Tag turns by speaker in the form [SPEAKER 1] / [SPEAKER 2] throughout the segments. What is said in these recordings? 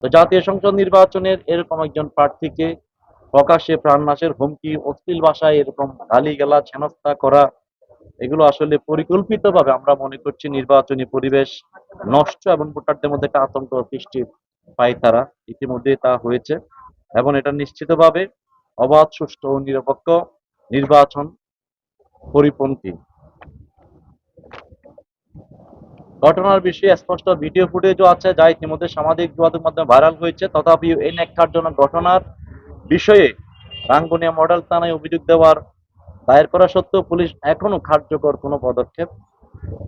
[SPEAKER 1] তো জাতীয় সংসদ নির্বাচনের এরকম একজন প্রার্থীকে প্রকাশ্যে প্রাণনাশের হুমকি, অশ্লীল ভাষায় এরকম গালিগালাজ হেনস্থা করা, এগুলো আসলে পরিকল্পিতভাবে আমরা মনে করছি নির্বাচনী পরিবেশ নষ্ট এবং ভোটারদের মধ্যে একটা আতঙ্ক সৃষ্টির পায়তারা। ইতিমধ্যে তা হয়েছে এবং এটা নিশ্চিতভাবে অবাধ, সুষ্ঠু ও নিরপেক্ষ নির্বাচন পরিপন্থী। ঘটনার বিষয়ে স্পষ্ট ভিডিও ফুটেজও আছে, যা ইতিমধ্যে সামাজিক যোগাযোগ মাধ্যমে ভাইরাল হয়েছে। তথাপি এই ন্যাক্কারজনক ঘটনার বিষয়ে রাঙ্গুনিয়া মডেল থানায় অভিযোগ দেওয়ার দায়ের করা সত্ত্বেও পুলিশ এখনো কার্যকর কোনো পদক্ষেপ,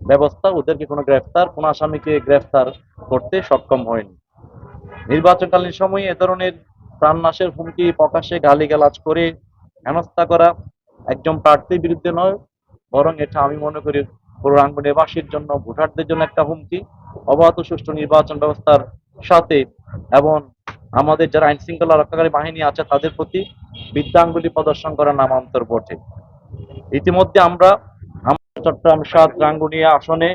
[SPEAKER 1] ব্যবস্থা, ওদেরকে কোনো গ্রেফতার, কোনো আসামিকে গ্রেফতার করতে সক্ষম হয়নি। নির্বাচনকালীন সময়ে এ ধরনের প্রাণনাশের হুমকি, প্রকাশ্যে গালিগালাজ করে হেনস্থা করা একজন প্রার্থীর বিরুদ্ধে নয়, বরং এটা আমি মনে করি পুরো রাঙ্গুনিয়াবাসীর জন্য, ভোটারদের জন্য একটা হুমকি। অবাধ ও সুষ্ঠু নির্বাচন ব্যবস্থার সাথে এবং আমাদের যারা আইন শৃঙ্খলা রক্ষাকারী বাহিনী আছে তাদের প্রতি বিদ্যাঙ্গুলি প্রদর্শন করার নামান্তর বটে। ইতিমধ্যে আমরা চট্টগ্রাম ৭ রাঙ্গুনিয়া আসনে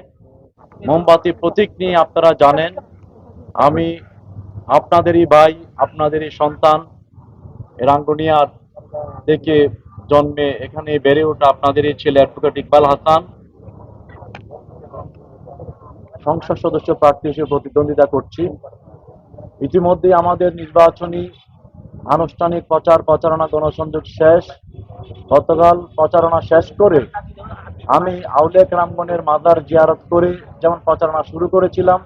[SPEAKER 1] মোমবাতি প্রতীক নিয়ে, আপনারা জানেন আমি আপনাদেরই ভাই, আপনাদেরই সন্তান, রাঙ্গুনিয়ার থেকে জন্মে এখানে বেড়ে ওঠা আপনাদেরই ছেলে অ্যাডভোকেট ইকবাল হাসান সংসদ সদস্য প্রার্থী হিসেবে প্রতিদ্বন্দ্বিতা করছি। ইতিমধ্যে আমাদের নির্বাচনী আনুষ্ঠানিক প্রচারণা গণসংযোগ শেষ। গতকাল প্রচারণা শেষ করে আমি আউলিয়া কেরামগণের মাজার জিয়ারত করে যেমন প্রচারণা শুরু করেছিলাম,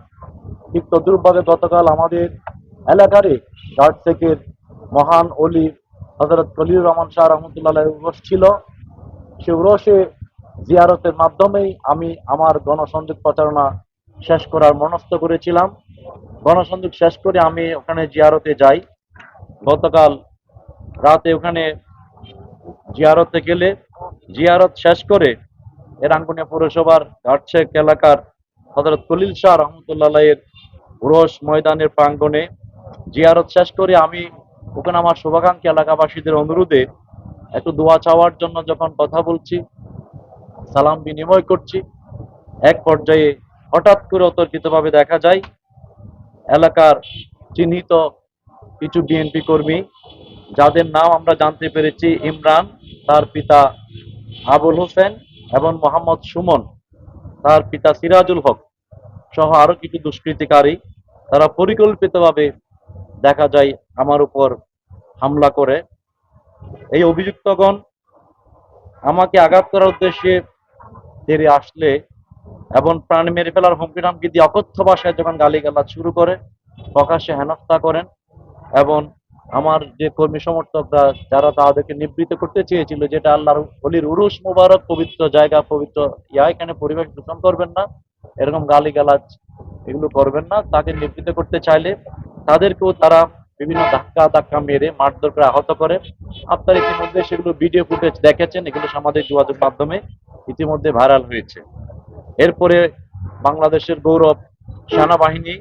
[SPEAKER 1] ঠিক তদ্রুপভাবে গতকাল আমাদের এলাকারই গার্ডসেকের মহান অলি হজরত খলিলুর রহমান শাহ রহমতুল্লাহ উরস ছিল। সে উরসে জিয়ারতের মাধ্যমেই আমি আমার গণসংযোগ প্রচারণা শেষ করার মনস্থ করেছিলাম। গণসংযোগ শেষ করে আমি ওখানে জিয়ারতে যাই। গতকাল রাতে ওখানে জিয়ারতে গেলে, জিয়ারত শেষ করে রাঙ্গুনিয়া পৌরসভার ঘাটশেখ এলাকার হযরত খলিল শাহ রহমতুল্লাহ এর উরস ময়দানের প্রাঙ্গণে জিয়ারত শেষ করে আমি ওখানে আমার শুভাকাঙ্ক্ষী এলাকাবাসীদের অনুরোধে একটু দোয়া চাওয়ার জন্য যখন কথা বলছি, সালাম বিনিময় করছি, এক পর্যায়ে হঠাৎ করে অতর্কিতভাবে দেখা যায় এলাকার চিহ্নিত কিছু বিএনপি কর্মী, যাদের নাম আমরা জানতে পেরেছি ইমরান, তার পিতা আবুল হোসেন, এবং মোহাম্মদ সুমন, তার পিতা সিরাজুল হক সহ আরো কিছু দুষ্কৃতিকারী, তারা পরিকল্পিতভাবে দেখা যায় আমার উপর হামলা করে। এই অভিযুক্তগণ আমাকে আঘাত করার উদ্দেশ্যে তেড়ে আসলে এবং প্রাণ মেরে ফেলার হুমকি টামকি দিয়ে অকথ্য ভাষায় যখন গালিগালাজ শুরু করে, প্রকাশ্যে হেনস্থা করেন এবং আমার যে কর্মী সমর্থকরা যারা তাদেরকে নিবৃত্ত করতে চেয়েছিল, যেটা আল্লাহর অলির উরুস মুবারক, পবিত্র জায়গা, পবিত্র এখানে পরিবেশ দূষণ করবেন না, এরকম গালিগালাজ এগুলো করবেন না, তাকে নিবৃত্ত করতে চাইলে তাদেরকেও তারা বিভিন্ন ধাক্কা মেরে মারধর করে আহত করে। আপনারা ইতিমধ্যে সেগুলো ভিডিও ফুটেজ দেখেছেন, এগুলো সামাজিক যোগাযোগ মাধ্যমে ইতিমধ্যে ভাইরাল হয়েছে। এরপরে বাংলাদেশের গৌরব সেনাবাহিনী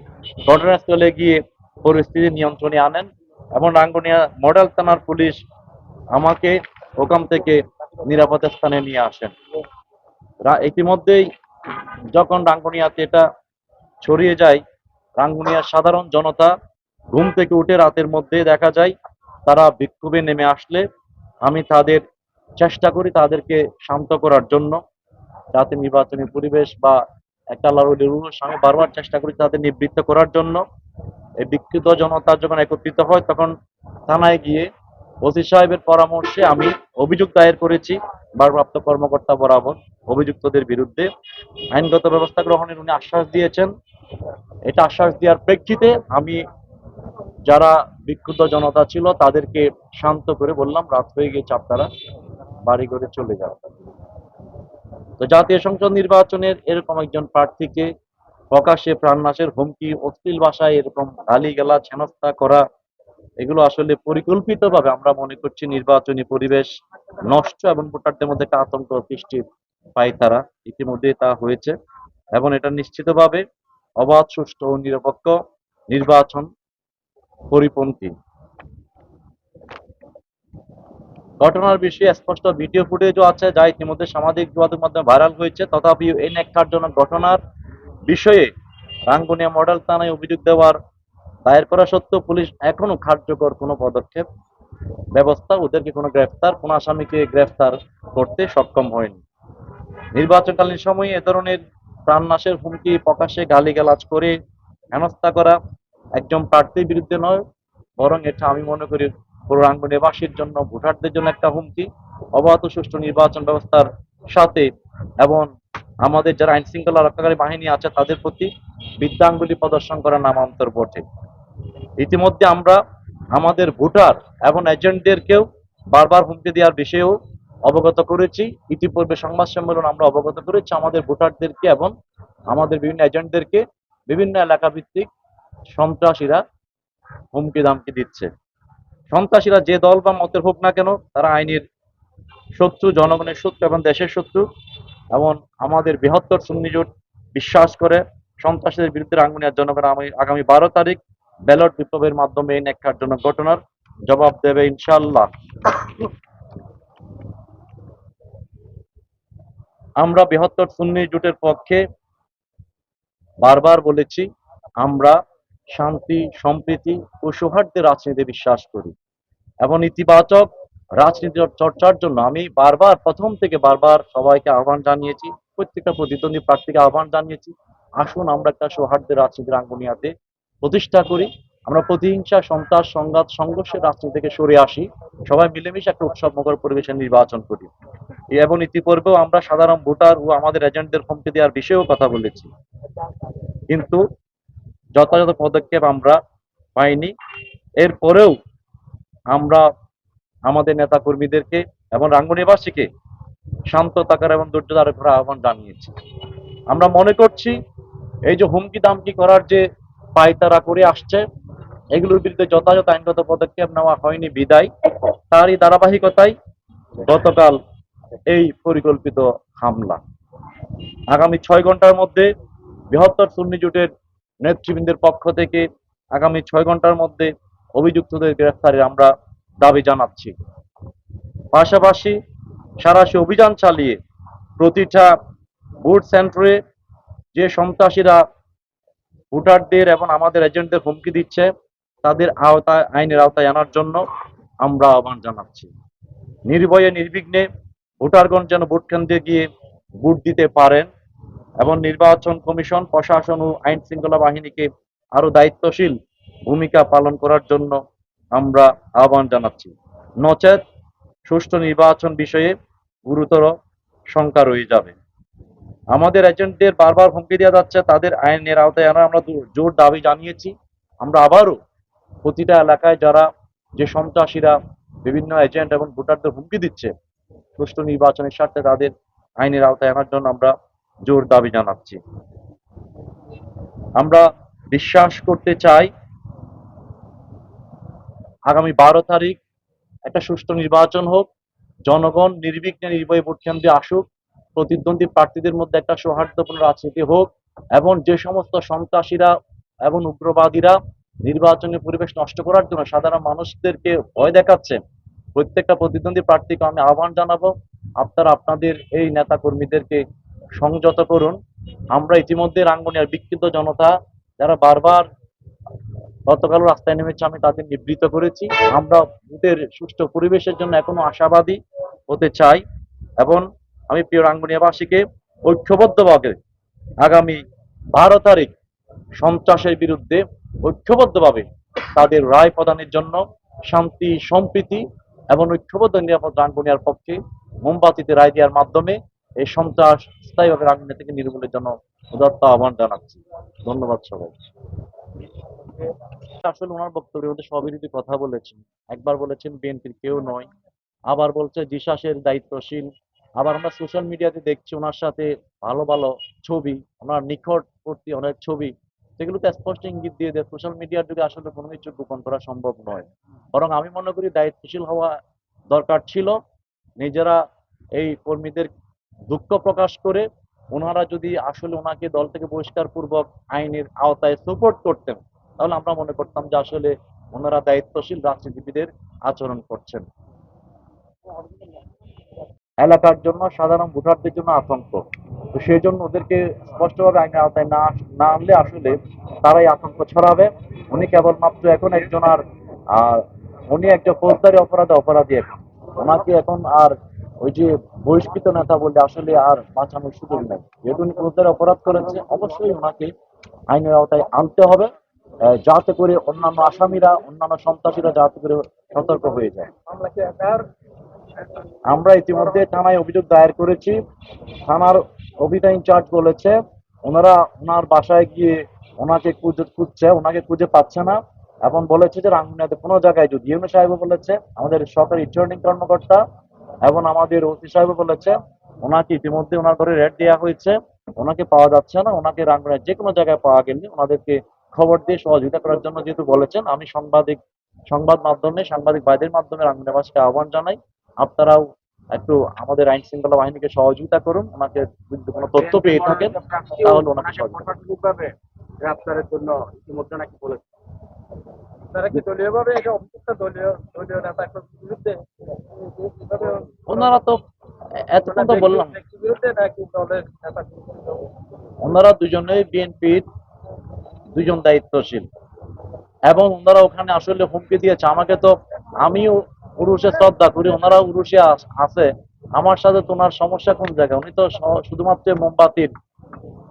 [SPEAKER 1] ঘটনাস্থলে গিয়ে পরিস্থিতি নিয়ন্ত্রণে আনেন এবং রাঙ্গুনিয়া মডেল থানার পুলিশ আমাকে ওখান থেকে নিরাপদ স্থানে নিয়ে আসেন। ইতিমধ্যেই যখন রাঙ্গুনিয়াতে এটা ছড়িয়ে যায়, রাঙ্গুনিয়ার সাধারণ জনতা ঘুম থেকে উঠে রাতের মধ্যে দেখা যায় তারা বিক্ষোভে নেমে আসলে আমি তাদের চেষ্টা করি তাদেরকে শান্ত করার জন্য, যাতে নির্বাচনী পরিবেশ বা একটা আল্লাহর সঙ্গে বারবার চেষ্টা করি তাদের নিবৃত্ত করার জন্য। এই বিক্ষুব্ধ জনতা যখন একত্রিত হয় তখন থানায় গিয়ে ওসি সাহেবের পরামর্শে আমি অভিযোগ দায়ের করেছি ভারপ্রাপ্ত কর্মকর্তা বরাবর অভিযুক্তদের বিরুদ্ধে। আইনগত ব্যবস্থা গ্রহণের উনি আশ্বাস দিয়েছেন। এটা আশ্বাস দেওয়ার প্রেক্ষিতে আমি যারা বিক্ষুব্ধ জনতা ছিল তাদেরকে শান্ত করে বললাম রাত হয়ে গেছে, আপনারা বাড়ি করে চলে যাও। তো জাতীয় সংসদ নির্বাচনের এরকম একজন প্রার্থীকে প্রকাশ্যে প্রাণনাশের হুমকি, অশ্লীল ভাষায় এরকম গালিগালাজ হেনস্থা করা, এগুলো আসলে পরিকল্পিতভাবে আমরা মনে করছি নির্বাচনী পরিবেশ নষ্ট এবং ভোটারদের মধ্যে একটা আতঙ্ক সৃষ্টির পায়তারা। ইতিমধ্যে তা হয়েছে এবং এটা নিশ্চিতভাবে অবাধ, সুষ্ঠু ও নিরপেক্ষ নির্বাচন পরিপন্থী। ঘটনার বিষয়ে স্পষ্ট ভিডিও ফুটেজও আছে, যা ইতিমধ্যে সামাজিক যোগাযোগ মাধ্যমে ভাইরাল হয়েছে। তথাপি এই ন্যাক্কারজনক ঘটনার বিষয়ে রাঙ্গুনিয়া মডেল থানায় অভিযোগ দেওয়ার দায়ের করা সত্ত্বেও পুলিশ এখনো কার্যকর কোনো পদক্ষেপ ব্যবস্থা ওদেরকে কোনো গ্রেফতার কোনো আসামিকে গ্রেফতার করতে সক্ষম হয়নি। নির্বাচনকালীন সময়ে এ ধরনের প্রাণনাশের হুমকি প্রকাশ্যে গালিগালাজ করে হেনস্থা করা একজন প্রার্থীর বিরুদ্ধে নয়, বরং এটা আমি মনে করি পুরো রাঙ্গুনিয়াবাসীর জন্য, ভোটারদের জন্য একটা হুমকি। অবাধ ও সুষ্ঠু নির্বাচন ব্যবস্থার সাথে এবং আমাদের যারা আইন শৃঙ্খলা রক্ষাকারী বাহিনী আছে তাদের প্রতি বিদ্যাঙ্গুলি প্রদর্শন করা নামান্তর বটে। ইতিমধ্যে আমরা আমাদের ভোটার এবং এজেন্টদেরকেও বারবার হুমকি দেওয়ার বিষয়েও অবগত করেছি। ইতিপূর্বে সংবাদ সম্মেলন আমরা অবগত করেছি আমাদের ভোটারদেরকে এবং আমাদের বিভিন্ন এজেন্টদেরকে বিভিন্ন এলাকা ভিত্তিক সন্ত্রাসীরা হুমকি দামকি দিচ্ছে। সন্ত্রাসীরা যে দল বা মতের হোক না কেন, তারা আইনের শত্রু, জনগণের শত্রু এবং দেশের শত্রু। এবং আমাদের বৃহত্তর সুন্নি জোট বিশ্বাস করে সন্ত্রাসীদের বিরুদ্ধে রাঙ্গুনিয়ার জনগণ আগামী 12 তারিখ ব্যালট বিপ্লবের মাধ্যমে এই ন্যাক্কারজনক ঘটনার জবাব দেবে ইনশাআল্লাহ। আমরা বৃহত্তর সুন্নি জোটের পক্ষে বারবার বলেছি, আমরা শান্তি, সম্প্রীতি ও সৌহার্দ্যের রাজনীতিতে বিশ্বাস করি এবং ইতিবাচক রাজনীতি চর্চার জন্য আমি প্রথম থেকে বারবার সবাইকে আহ্বান জানিয়েছি, প্রত্যেকটা প্রতিদ্বন্দ্বী প্রার্থীকে আহ্বান জানিয়েছি, আসুন আমরা একটা সৌহার্দ্যের রাজনীতি রাঙ্গুনিয়াতে প্রতিষ্ঠা করি। আমরা প্রতিহিংসা, সন্ত্রাস, সংঘাত, সংঘর্ষের রাজনীতি থেকে সরে আসি, সবাই মিলেমিশে একটা উৎসবমুখর পরিবেশে নির্বাচন করি। এবং ইতিপূর্বেও আমরা সাধারণ ভোটার ও আমাদের এজেন্টদের হুমকি দেওয়ার বিষয়েও কথা বলেছি, কিন্তু যথাযথ পদক্ষেপ আমরা পাইনি। এরপরেও আমরা আমাদের নেতা কর্মীদেরকে এবং রাঙ্গুনিয়াবাসীকে শান্ত থাকার এবং ধৈর্য ধারণ করার আহ্বান জানিয়েছি। আমরা মনে করছি এই যে হুমকি দামকি করার যে পায়তারা করে আসছে, এগুলোর বিরুদ্ধে যথাযথ আইনগত পদক্ষেপ নেওয়া হয়নি বিদায় তারই ধারাবাহিকতায় গতকাল এই পরিকল্পিত হামলা। আগামী 6 ঘন্টার মধ্যে বৃহত্তর সুন্নি জোটের নেতৃবৃন্দের পক্ষ থেকে আগামী 6 ঘন্টার মধ্যে অভিযুক্তদের গ্রেফতারের আমরা দাবি জানাচ্ছি। পাশাপাশি সাঁড়াশি অভিযান চালিয়ে প্রতিটা ভোট সেন্টারে যে সন্ত্রাসীরা ভোটারদের এবং আমাদের এজেন্টদের হুমকি দিচ্ছে, তাদের আইনের আওতায় আনার জন্য আমরা আহ্বান জানাচ্ছি। নির্ভয়ে নির্বিঘ্নে ভোটারগণ যেন ভোট কেন্দ্রে গিয়ে ভোট দিতে পারেন এবং নির্বাচন কমিশন, প্রশাসন ও আইন শৃঙ্খলা বাহিনীকে আরো দায়িত্বশীল ভূমিকা পালন করার জন্য আমরা আহ্বান জানাচ্ছি। নচেত সুষ্ঠু নির্বাচন বিষয়ে গুরুতর শঙ্কা রয়ে যাবে। আমাদের এজেন্টদের বারবার হুমকি দেওয়া যাচ্ছে, তাদের আইনের আওতায় আনা আমরা জোর দাবি জানিয়েছি। আমরা আবারও প্রতিটা এলাকায় যারা যে সন্ত্রাসীরা বিভিন্ন এজেন্ট এবং ভোটারদের হুমকি দিচ্ছে, সুষ্ঠু নির্বাচনের স্বার্থে তাদের আইনের আওতায় আনার জন্য আমরা জোর দাবি জানাচ্ছি। আমরা বিশ্বাস করতে চাই আগামী 12 তারিখ একটা সুষ্ঠু নির্বাচন হোক, জনগণ নির্বিঘ্নে নির্ভয়ে ভোট কেন্দ্রে আসুক, প্রতিদ্বন্দ্বী প্রার্থীদের মধ্যে একটা সৌহার্দ্যপূর্ণ রাজনীতি হোক এবং যে সমস্ত সন্ত্রাসীরা এবং উগ্রবাদীরা নির্বাচনী পরিবেশ নষ্ট করার জন্য সাধারণ মানুষদেরকে ভয় দেখাচ্ছে, প্রত্যেকটা প্রতিদ্বন্দ্বী প্রার্থীকে আমি আহ্বান জানাবো, আপনারা আপনাদের এই নেতা কর্মীদেরকে সংযত করুন। আমরা ইতিমধ্যে রাঙ্গুনিয়ার বিক্ষিপ্ত জনতা যারা বারবার গতকাল রাস্তায় নেমেছে, আমি তাদের নিবৃত্ত করেছি। আমরা ভোটের সুষ্ঠু পরিবেশের জন্য এখনো আশাবাদী হতে চাই এবং আমি প্রিয় রাঙ্গুনিয়াবাসীকে ঐক্যবদ্ধভাবে আগামী 12 তারিখ সন্ত্রাসের বিরুদ্ধে ঐক্যবদ্ধভাবে তাদের রায় প্রদানের জন্য শান্তি, সম্প্রীতি এবং ঐক্যবদ্ধ নিরাপদ রাঙ্গুনিয়ার পক্ষে মোমবাতিতে রায় দেওয়ার মাধ্যমে এই সন্ত্রাস স্থায়ীভাবে রাঙ্গুনিয়া থেকে নির্মূলের জন্য উদাত্ত আহ্বান জানাচ্ছি। ধন্যবাদ সবাই। আসলে ওনার বক্তব্যের মধ্যে সবিরোধী কথা বলেছেন। একবার বলেছেন বিএনপির কেউ নয়, আবার বলছে জিসাসের দায়িত্বশীল, আবার আমরা সোশ্যাল মিডিয়াতে দেখছি ওনার সাথে ভালো ভালো ছবি, ওনার নিকটবর্তী অনেক ছবি, সেগুলোতে স্পষ্ট ইঙ্গিত দিয়ে দেয় সোশ্যাল মিডিয়ার যুগে আসলে কোনো কিছু গোপন করা সম্ভব নয়। বরং আমি মনে করি দায়িত্বশীল হওয়া দরকার ছিল। নিজেরা এই কর্মীদের দুঃখ প্রকাশ করে ওনারা যদি আসলে ওনাকে দল থেকে বহিষ্কার পূর্বক আইনের আওতায় সাপোর্ট করতেন, তাহলে আমরা মনে করতাম যে আসলে ওনারা দায়িত্বশীল রাজনীতিবিদের আচরণ করছেন। এলাকার জন্য, সাধারণ ভোটারদের জন্য আতঙ্ক। তো সেই জন্য ওদেরকে স্পষ্টভাবে আইনের আওতায় না আনলে আসলে তারাই আতঙ্ক ছড়াবে। উনি কেবলমাত্র এখন একজন আর উনি একটা ফৌজদারি অপরাধী এখন। ওনাকে এখন আর ওই যে বহিষ্কৃত নেতা বলে আসলে আর বাঁচানোর সুযোগ নেই। যেহেতু উনি ফৌজদারি অপরাধ করেছে, অবশ্যই ওনাকে আইনের আওতায় আনতে হবে, যাতে করে অন্যান্য আসামিরা, অন্যান্য সন্ত্রাসীরা যাতে করে সতর্ক হয়ে যায়। আমরা ইতিমধ্যে থানায় অভিযোগ দায়ের করেছি। থানার অভিযান ইনচার্জ বলেছে ওনার বাসায় গিয়ে খুঁজছে, ওনাকে খুঁজে পাচ্ছে না, এবং বলেছে যে রাঙ্গুনিয়াতে কোনো জায়গায় যদি ইউনো সাহেবও বলেছে, আমাদের সরকারি রিটার্নিং কর্মকর্তা এবং আমাদের ওসি সাহেবও বলেছে ওনাকে ইতিমধ্যে ওনার ঘরে রেড দেওয়া হয়েছে, ওনাকে পাওয়া যাচ্ছে না। ওনাকে রাঙ্গুনিয়ার যে কোনো জায়গায় পাওয়া গেলে ওনাদেরকে খবর দিয়ে সহযোগিতা করার জন্য যেহেতু বলেছেন, আমি সাংবাদিক ভাইদের মাধ্যমে রাঙ্গুনিয়াবাসীকে আহ্বান জানাই, আপনারাও একটু আমাদের আইন শৃঙ্খলা বাহিনীকে সহযোগিতা করুন। ওনাকে যদি কোনো তথ্য পেয়ে থাকেন তাহলে ওনাকে সহযোগিতা করুন।
[SPEAKER 2] গ্রেপ্তারের জন্য ইতিমধ্যে নাকি বলেছে, তারা কি দলীয় ভাবে এটা অভিযুক্ত দলীয় নেতা বিরুদ্ধে
[SPEAKER 1] ওনারা তো এতক্ষণ তো বললাম,
[SPEAKER 2] বিরুদ্ধে নাকি দলের নেতা?
[SPEAKER 1] ওনারা দুজনেই বিএনপির দুজন দায়িত্বশীল, এবং ওনারা ওখানে আসলে হুমকি দিয়েছে আমাকে। তো আমিও উরুষে শ্রদ্ধা করি, ওনারা উরুষে আছে, আমার সাথে তো ওনার সমস্যা কোন জায়গায়? উনি তো শুধুমাত্র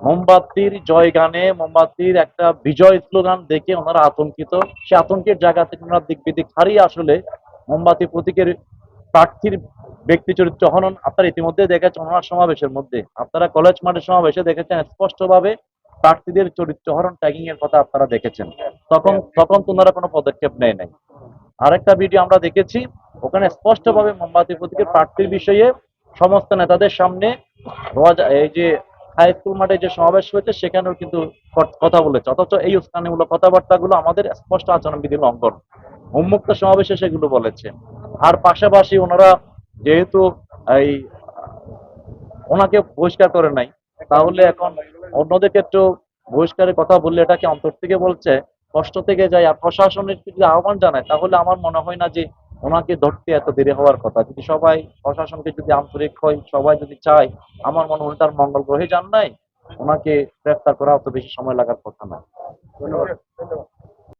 [SPEAKER 1] মোমবাতির জয় গানে, মোমবাতির একটা বিজয় স্লোগান দেখে ওনারা আতঙ্কিত। সে আতঙ্কের জায়গা থেকে ওনারা দিক বিদিক হারিয়ে আসলে মোমবাতি প্রতীকের প্রার্থীর ব্যক্তি চরিত্র হনন। আপনারা ইতিমধ্যে দেখেছেন ওনার সমাবেশের মধ্যে, আপনারা কলেজ মাঠের সমাবেশে দেখেছেন স্পষ্টভাবে প্রার্থীদের চরিত্র হরণ ট্যাগিং এর কথা আপনারা দেখেছেন। তখন তো ওনারা কোনো পদক্ষেপ নেয় নাই। আরেকটা ভিডিও আমরা দেখেছি, ওখানে স্পষ্টভাবে মোমবাতি প্রতীকের প্রার্থীর বিষয়ে সমস্ত নেতাদের সামনে এই যে হাই স্কুল মাঠে যে সমাবেশ হয়েছে সেখানেও কিন্তু কথা বলেছে, অথচ এই উস্কানিমূলক কথাবার্তাগুলো আমাদের স্পষ্ট আচরণবিধি লঙ্ঘন। উন্মুক্ত সমাবেশে সেগুলো বলেছে। আর পাশাপাশি ওনারা যেহেতু এই ওনাকে বহিষ্কার করে নাই, তাহলে এখন অন্যদের ক্ষেত্রেও বহিষ্কারের কথা বললে এটা কি অন্তর থেকে বলছে, কষ্ট থেকে যায়? আর প্রশাসনের যদি আহ্বান জানায়, তাহলে আমার মনে হয় না যে ওনাকে ধরতে এত দেরি হওয়ার কথা। যদি সবাই প্রশাসনকে যদি আন্তরিক হয়, সবাই যদি চায়, আমার মনে হয় তার মঙ্গল গ্রহে যান নাই, ওনাকে গ্রেফতার করা অত বেশি সময় লাগার কথা না।
[SPEAKER 2] ধন্যবাদ।